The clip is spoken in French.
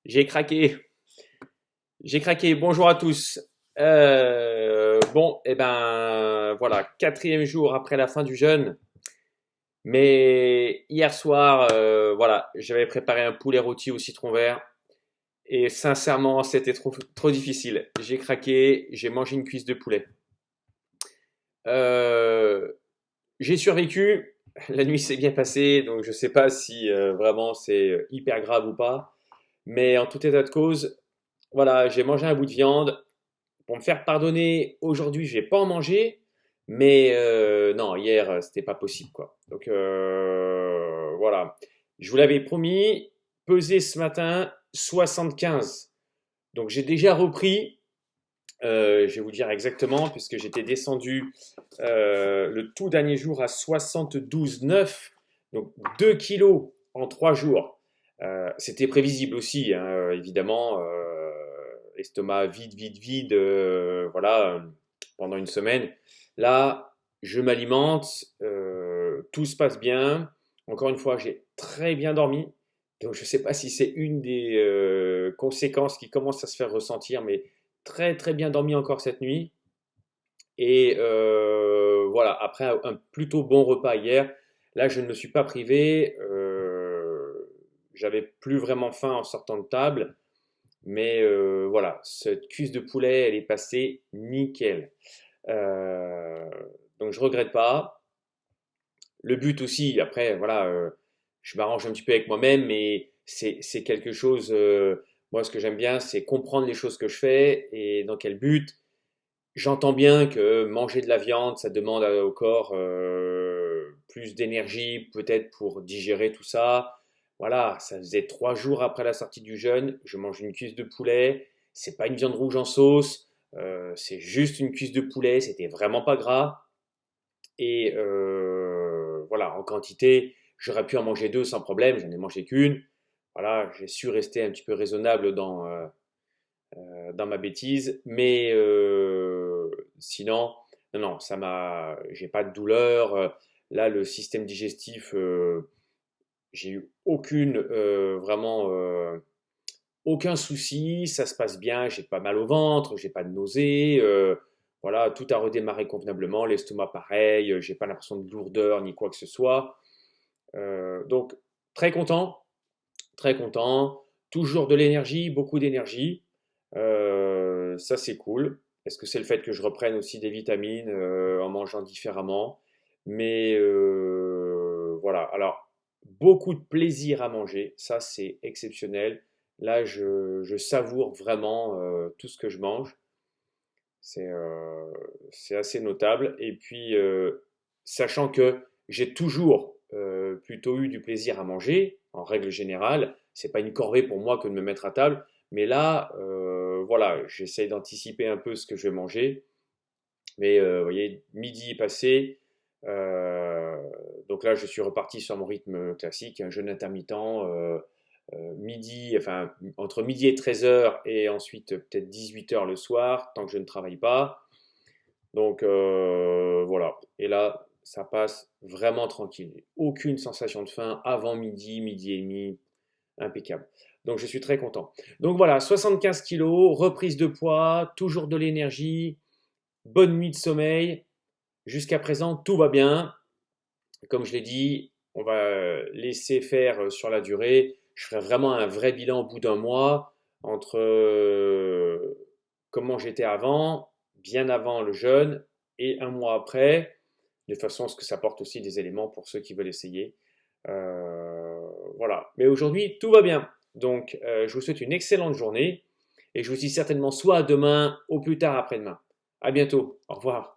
J'ai craqué. J'ai craqué. Bonjour à tous. Bon, et ben voilà, quatrième jour après la fin du jeûne. Mais hier soir, voilà, j'avais préparé un poulet rôti au citron vert. Et sincèrement, c'était trop difficile. J'ai craqué, j'ai mangé une cuisse de poulet. Euh, j'ai survécu. La nuit s'est bien passée, donc je ne sais pas si vraiment c'est hyper grave ou pas. Mais en tout état de cause, voilà, j'ai mangé un bout de viande. Pour me faire pardonner, aujourd'hui, je vais pas en manger. Mais non, hier, c'était pas possible, quoi. Donc voilà. Je vous l'avais promis, peser ce matin 75. Donc j'ai déjà repris. Je vais vous dire exactement, puisque j'étais descendu le tout dernier jour à 72,9. Donc 2 kilos en 3 jours. C'était prévisible aussi, hein, évidemment. Estomac vide, vide, vide, voilà, pendant une semaine. Là, je m'alimente, tout se passe bien. Encore une fois, j'ai très bien dormi. Donc, je ne sais pas si c'est une des conséquences qui commencent à se faire ressentir, mais très, très bien dormi encore cette nuit. Et voilà, après un plutôt bon repas hier, là, je ne me suis pas privé. J'avais plus vraiment faim en sortant de table. Mais voilà, cette cuisse de poulet, elle est passée nickel. Euh, donc je regrette pas. Le but aussi, après, voilà, je m'arrange un petit peu avec moi-même, mais c'est quelque chose. Moi, ce que j'aime bien, c'est comprendre les choses que je fais et dans quel but. J'entends bien que manger de la viande, ça demande au corps plus d'énergie, peut-être pour digérer tout ça. Voilà, ça faisait 3 jours après la sortie du jeûne, je mange une cuisse de poulet. C'est pas une viande rouge en sauce, c'est juste une cuisse de poulet. C'était vraiment pas gras. Et voilà, en quantité, j'aurais pu en manger deux sans problème. J'en ai mangé qu'une. Voilà, j'ai su rester un petit peu raisonnable dans ma bêtise, mais sinon, non, non, j'ai pas de douleur. Là, le système digestif, j'ai eu vraiment aucun souci. Ça se passe bien. J'ai pas mal au ventre, j'ai pas de nausées. Voilà, tout a redémarré convenablement. L'estomac, pareil. J'ai pas l'impression de lourdeur ni quoi que ce soit. Donc, très content, très content. Toujours de l'énergie, beaucoup d'énergie. Ça, c'est cool. Est-ce que c'est le fait que je reprenne aussi des vitamines en mangeant différemment? Mais voilà. Alors, beaucoup de plaisir à manger. Ça, c'est exceptionnel. Là, je savoure vraiment tout ce que je mange. C'est c'est assez notable. Et puis, sachant que j'ai toujours plutôt eu du plaisir à manger, en règle générale, c'est pas une corvée pour moi que de me mettre à table. Mais là, voilà, j'essaye d'anticiper un peu ce que je vais manger. Mais vous voyez, midi est passé. euh, donc là, je suis reparti sur mon rythme classique, un jeûne intermittent. Midi, enfin, entre midi et 13 heures et ensuite peut-être 18 heures le soir, tant que je ne travaille pas. Donc voilà. Et là, ça passe vraiment tranquille. Aucune sensation de faim avant midi, midi et demi, impeccable. Donc je suis très content. Donc voilà, 75 kilos, reprise de poids, toujours de l'énergie, bonne nuit de sommeil. Jusqu'à présent, tout va bien. Comme je l'ai dit, on va laisser faire sur la durée. Je ferai vraiment un vrai bilan au bout d'un mois entre comment j'étais avant, bien avant le jeûne, et un mois après, de façon à ce que ça apporte aussi des éléments pour ceux qui veulent essayer. Voilà. Mais aujourd'hui, tout va bien. Donc, je vous souhaite une excellente journée et je vous dis certainement soit à demain, au plus tard après-demain. À bientôt. Au revoir.